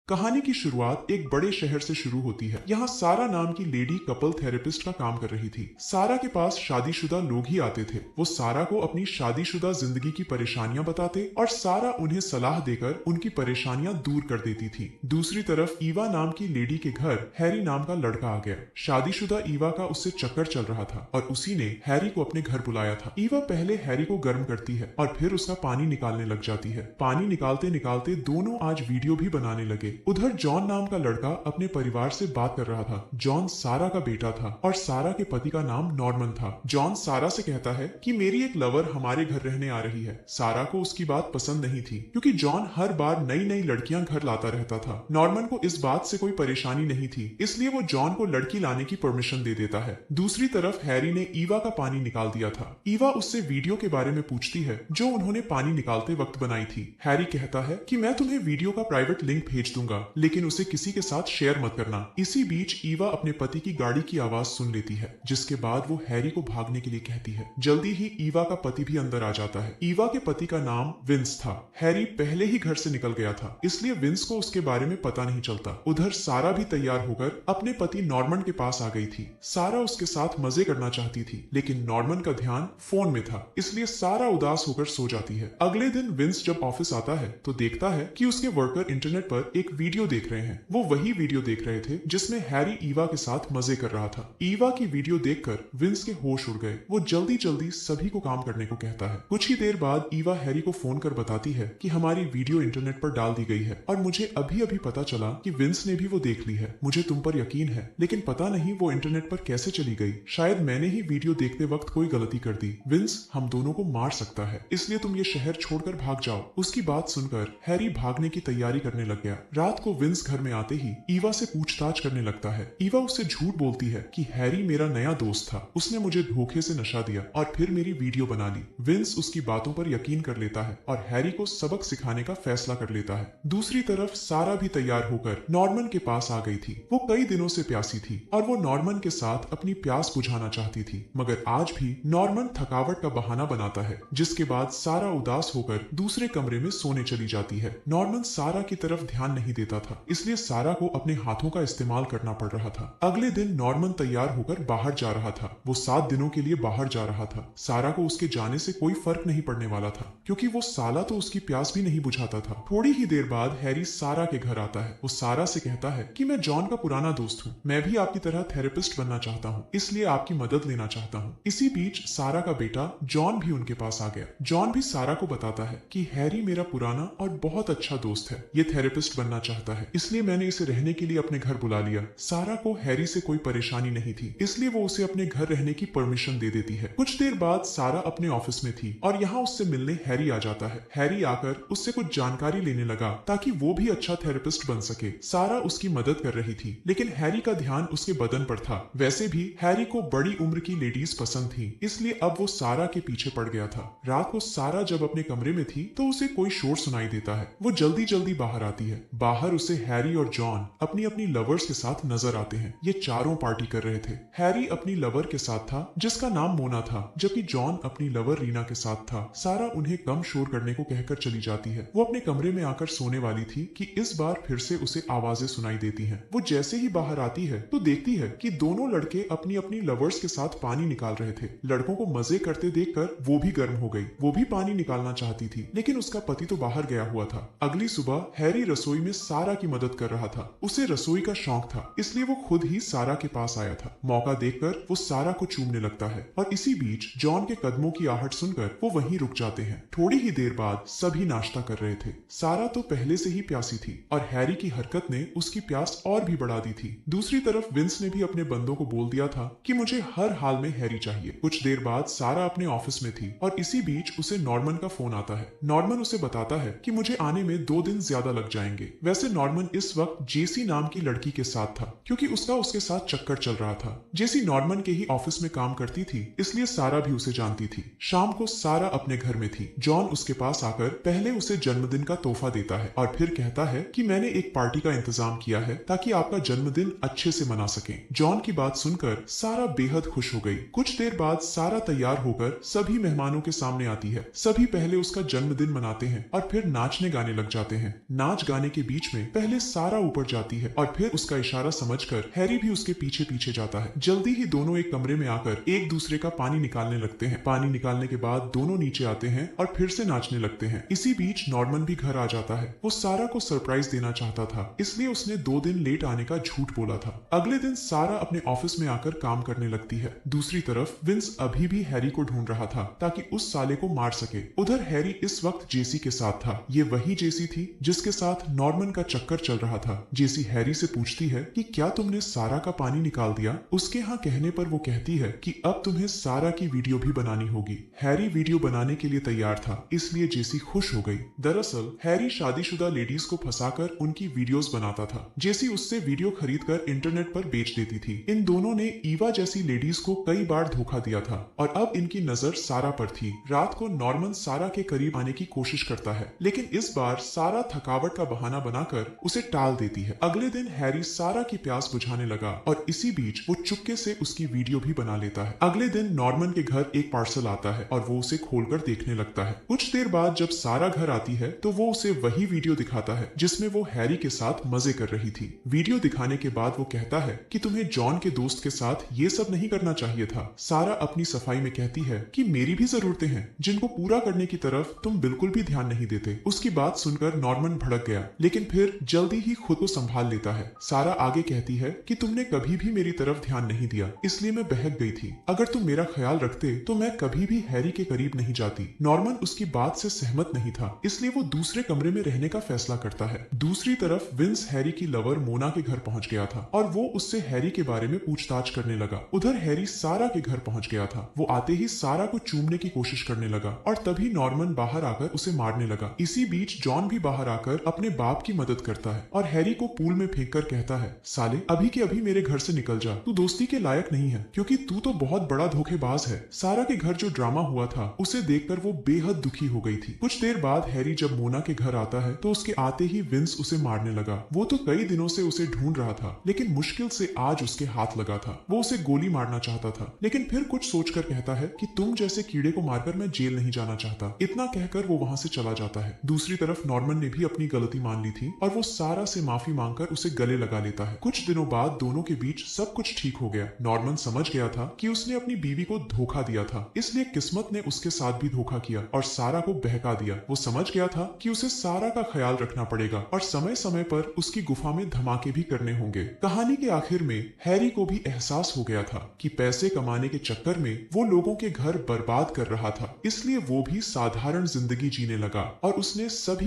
कहानी की शुरुआत एक बड़े शहर से शुरू होती है। यहाँ सारा नाम की लेडी कपल थेरेपिस्ट का काम कर रही थी। सारा के पास शादीशुदा लोग ही आते थे। वो सारा को अपनी शादीशुदा जिंदगी की परेशानियां बताते और सारा उन्हें सलाह देकर उनकी परेशानियां दूर कर देती थी। दूसरी तरफ ईवा नाम की लेडी के घर हैरी नाम का लड़का आ गया। शादीशुदा ईवा का उससे चक्कर चल रहा था और उसी ने हैरी को अपने घर बुलाया था। ईवा पहले हैरी को गर्म करती है और फिर उसका पानी निकालने लग जाती है। पानी निकालते निकालते दोनों आज वीडियो भी बनाने लगे। उधर जॉन नाम का लड़का अपने परिवार से बात कर रहा था। जॉन सारा का बेटा था और सारा के पति का नाम नॉर्मन था। जॉन सारा से कहता है कि मेरी एक लवर हमारे घर रहने आ रही है। सारा को उसकी बात पसंद नहीं थी क्योंकि जॉन हर बार नई नई लड़कियां घर लाता रहता था। नॉर्मन को इस बात से कोई परेशानी नहीं थी, इसलिए वो जॉन को लड़की लाने की परमिशन दे देता है। दूसरी तरफ हैरी ने ईवा का पानी निकाल दिया था। ईवा उससे वीडियो के बारे में पूछती है जो उन्होंने पानी निकालते वक्त बनाई थी। हैरी कहता है कि मैं तुम्हें वीडियो का प्राइवेट लिंक भेज दूंगा, लेकिन उसे किसी के साथ शेयर मत करना। इसी बीच ईवा अपने पति की गाड़ी की आवाज सुन लेती है, जिसके बाद वो हैरी को भागने के लिए कहती है। जल्दी ही ईवा का पति भी अंदर आ जाता है। ईवा के पति का नाम विंस था। हैरी पहले ही घर से निकल गया था, इसलिए विंस को उसके बारे में पता नहीं चलता। उधर सारा भी तैयार होकर अपने पति नॉर्मन के पास आ गई थी। सारा उसके साथ मजे करना चाहती थी, लेकिन नॉर्मन का ध्यान फोन में था, इसलिए सारा उदास होकर सो जाती है। अगले दिन विंस जब ऑफिस आता है तो देखता है कि उसके वर्कर इंटरनेट पर एक वीडियो देख रहे हैं। वो वही वीडियो देख रहे थे जिसमें हैरी ईवा के साथ मजे कर रहा था। ईवा की वीडियो देखकर विंस के होश उड़ गए। वो जल्दी जल्दी सभी को काम करने को कहता है। कुछ ही देर बाद ईवा हैरी को फोन कर बताती है कि हमारी वीडियो इंटरनेट पर डाल दी गई है और मुझे अभी अभी पता चला कि विंस ने भी वो देख ली है। मुझे तुम पर यकीन है, लेकिन पता नहीं वो इंटरनेट पर कैसे चली गई। शायद मैंने ही वीडियो देखते वक्त कोई गलती कर दी। विंस हम दोनों को मार सकता है, इसलिए तुम ये शहर छोड़कर भाग जाओ। उसकी बात सुनकर हैरी भागने की तैयारी करने लग गया। रात को विंस घर में आते ही ईवा से पूछताछ करने लगता है। ईवा उससे झूठ बोलती है कि हैरी मेरा नया दोस्त था, उसने मुझे धोखे से नशा दिया और फिर मेरी वीडियो बना ली। विंस उसकी बातों पर यकीन कर लेता है और हैरी को सबक सिखाने का फैसला कर लेता है। दूसरी तरफ सारा भी तैयार होकर नॉर्मन के पास आ गई थी। वो कई दिनों से प्यासी थी और वो नॉर्मन के साथ अपनी प्यास बुझाना चाहती थी, मगर आज भी नॉर्मन थकावट का बहाना बनाता है, जिसके बाद सारा उदास होकर दूसरे कमरे में सोने चली जाती है। नॉर्मन सारा की तरफ ध्यान नहीं देता था, इसलिए सारा को अपने हाथों का इस्तेमाल करना पड़ रहा था। अगले दिन नॉर्मन तैयार होकर बाहर जा रहा था। वो 7 दिनों के लिए बाहर जा रहा था। सारा को उसके जाने से कोई फर्क नहीं पड़ने वाला था, क्योंकि वो साला तो उसकी प्यास भी नहीं बुझाता था। थोड़ी ही देर बाद हैरी सारा के घर आता है। वो सारा से कहता है कि मैं जॉन का पुराना दोस्त हूँ, मैं भी आपकी तरह थेरेपिस्ट बनना चाहता हूँ, इसलिए आपकी मदद लेना चाहता हूँ। इसी बीच सारा का बेटा जॉन भी उनके पास आ गया। जॉन भी सारा को बताता है कि हैरी मेरा पुराना और बहुत अच्छा दोस्त है, ये थेरेपिस्ट बनना चाहता है, इसलिए मैंने इसे रहने के लिए अपने घर बुला लिया। सारा को हैरी से कोई परेशानी नहीं थी, इसलिए वो उसे अपने घर रहने की परमिशन दे देती है। कुछ देर बाद सारा अपने ऑफिस में थी और यहाँ उससे मिलने हैरी आ जाता है। हैरी आकर उससे कुछ जानकारी लेने लगा ताकि वो भी अच्छा थेरेपिस्ट बन सके। सारा उसकी मदद कर रही थी, लेकिन हैरी का ध्यान उसके बदन पर था। वैसे भी हैरी को बड़ी उम्र की लेडीज पसंद थी, इसलिए अब वो सारा के पीछे पड़ गया था। रात को सारा जब अपने कमरे में थी तो उसे कोई शोर सुनाई देता है। वो जल्दी जल्दी बाहर आती है। बाहर उसे हैरी और जॉन अपनी अपनी लवर्स के साथ नजर आते हैं। ये चारों पार्टी कर रहे थे। हैरी अपनी लवर के साथ था जिसका नाम मोना था, जबकि जॉन अपनी लवर रीना के साथ था। सारा उन्हें कम शोर करने को कहकर चली जाती है। वो अपने कमरे में आकर सोने वाली थी कि इस बार फिर से उसे आवाजें सुनाई देती हैं। वो जैसे ही बाहर आती है तो देखती है कि दोनों लड़के अपनी अपनी लवर्स के साथ पानी निकाल रहे थे। लड़कों को मजे करते देखकर वो भी गर्म हो गई। वो भी पानी निकालना चाहती थी, लेकिन उसका पति तो बाहर गया हुआ था। अगली सुबह हैरी रसोई में सारा की मदद कर रहा था। उसे रसोई का शौक था, इसलिए वो खुद ही सारा के पास आया था। मौका देखकर वो सारा को चूमने लगता है और इसी बीच जॉन के कदमों की आहट सुनकर वो वहीं रुक जाते हैं। थोड़ी ही देर बाद सभी नाश्ता कर रहे थे। सारा तो पहले से ही प्यासी थी और हैरी की हरकत ने उसकी प्यास और भी बढ़ा दी थी। दूसरी तरफ विंस ने भी अपने बंदों को बोल दिया था कि मुझे हर हाल में हैरी चाहिए। कुछ देर बाद सारा अपने ऑफिस में थी और इसी बीच उसे नॉर्मन का फोन आता है। नॉर्मन उसे बताता है कि मुझे आने में 2 दिन ज्यादा लग जाएंगे। वैसे नॉर्मन इस वक्त जेसी नाम की लड़की के साथ था, क्योंकि उसका उसके साथ चक्कर चल रहा था। जेसी नॉर्मन के ही ऑफिस में काम करती थी, इसलिए सारा भी उसे जानती थी। शाम को सारा अपने घर में थी। जॉन उसके पास आकर पहले उसे जन्मदिन का तोहफा देता है और फिर कहता है कि मैंने एक पार्टी का इंतजाम किया है ताकि आपका जन्मदिन अच्छे से मना सके। जॉन की बात सुनकर सारा बेहद खुश हो गई। कुछ देर बाद सारा तैयार होकर सभी मेहमानों के सामने आती है। सभी पहले उसका जन्मदिन मनाते हैं और फिर नाचने गाने लग जाते हैं। नाच गाने के बीच में पहले सारा ऊपर जाती है और फिर उसका इशारा समझकर हैरी भी उसके पीछे पीछे जाता है। जल्दी ही दोनों एक कमरे में आकर एक दूसरे का पानी निकालने लगते हैं। पानी निकालने के बाद दोनों नीचे आते हैं और फिर से नाचने लगते हैं। इसी बीच नॉर्मन भी घर आ जाता है। वो सारा को सरप्राइज देना चाहता था, इसलिए उसने 2 दिन लेट आने का झूठ बोला था। अगले दिन सारा अपने ऑफिस में आकर काम करने लगती है। दूसरी तरफ विंस अभी भी हैरी को ढूंढ रहा था ताकि उस साले को मार सके। उधर हैरी इस वक्त जेसी के साथ था। ये वही जेसी थी जिसके साथ नॉर्मन का चक्कर चल रहा था। जेसी हैरी से पूछती है कि क्या तुमने सारा का पानी निकाल दिया। उसके हाँ कहने पर वो कहती है कि अब तुम्हें सारा की वीडियो भी बनानी होगी। हैरी वीडियो बनाने के लिए तैयार था, इसलिए जेसी खुश हो गई। दरअसल हैरी शादीशुदा लेडीज को फंसाकर उनकी वीडियोस बनाता था। जेसी उससे वीडियो खरीदकर इंटरनेट पर बेच देती थी। इन दोनों ने ईवा जैसी लेडीज को कई बार धोखा दिया था और अब इनकी नजर सारा पर थी। रात को नॉर्मन सारा के करीब आने की कोशिश करता है, लेकिन इस बार सारा थकावट का बहाना बनाकर उसे टाल देती है। अगले दिन हैरी सारा की प्यास बुझाने लगा और इसी बीच वो चुपके से उसकी वीडियो भी बना लेता है। अगले दिन नॉर्मन के घर एक पार्सल आता है और वो उसे खोलकर देखने लगता है। कुछ देर बाद जब सारा घर आती है तो वो उसे वही वीडियो दिखाता है जिसमें वो हैरी के साथ मजे कर रही थी। वीडियो दिखाने के बाद वो कहता है कि तुम्हें जॉन के दोस्त के साथ ये सब नहीं करना चाहिए था। सारा अपनी सफाई में कहती है कि मेरी भी जरूरतें हैं जिनको पूरा करने की तरफ तुम बिल्कुल भी ध्यान नहीं देते। उसकी बात सुनकर नॉर्मन भड़क गया, लेकिन फिर जल्दी ही खुद को संभाल लेता है। सारा आगे कहती है कि तुमने कभी भी मेरी तरफ ध्यान नहीं दिया, इसलिए मैं बहक गई थी। अगर तुम मेरा ख्याल रखते तो मैं कभी भी हैरी के करीब नहीं जाती। नॉर्मन उसकी बात से सहमत नहीं था, इसलिए वो दूसरे कमरे में रहने का फैसला करता है। दूसरी तरफ विंस हैरी की लवर मोना के घर पहुंच गया था और वो उससे हैरी के बारे में पूछताछ करने लगा। उधर हैरी सारा के घर पहुंच गया था। वो आते ही सारा को चूमने की कोशिश करने लगा और तभी नॉर्मन बाहर आकर उसे मारने लगा। इसी बीच जॉन भी बाहर आकर अपने बाप की मदद करता है और हैरी को पूल में फेंककर कहता है, साले अभी के अभी मेरे घर से निकल जा, तू दोस्ती के लायक नहीं है क्योंकि तू तो बहुत बड़ा धोखेबाज है। सारा के घर जो ड्रामा हुआ था उसे देखकर वो बेहद दुखी हो गई थी। कुछ देर बाद हैरी जब मोना के घर आता है तो उसके आते ही विंस उसे मारने लगा। वो तो कई दिनों से उसे ढूंढ रहा था, लेकिन मुश्किल से आज उसके हाथ लगा था। वो उसे गोली मारना चाहता था, लेकिन फिर कुछ सोचकर कहता है कि तुम जैसे कीड़े को मारकर मैं जेल नहीं जाना चाहता। इतना कहकर वो वहां से चला जाता है। दूसरी तरफ नॉर्मन ने भी अपनी गलती मान ली थी और वो सारा से माफी मांगकर उसे गले लगा लेता है। कुछ दिनों बाद दोनों के बीच सब कुछ ठीक हो गया। नॉर्मन समझ गया था कि उसने अपनी बीवी को धोखा दिया था, इसलिए किस्मत ने उसके साथ भी धोखा किया और सारा को बहका दिया। वो समझ गया था कि उसे सारा का ख्याल रखना पड़ेगा और समय समय पर उसकी गुफा में धमाके भी करने होंगे। कहानी के आखिर में हैरी को भी एहसास हो गया था कि पैसे कमाने के चक्कर में वो लोगों के घर बर्बाद कर रहा था, इसलिए वो भी साधारण जिंदगी जीने लगा और उसने सभी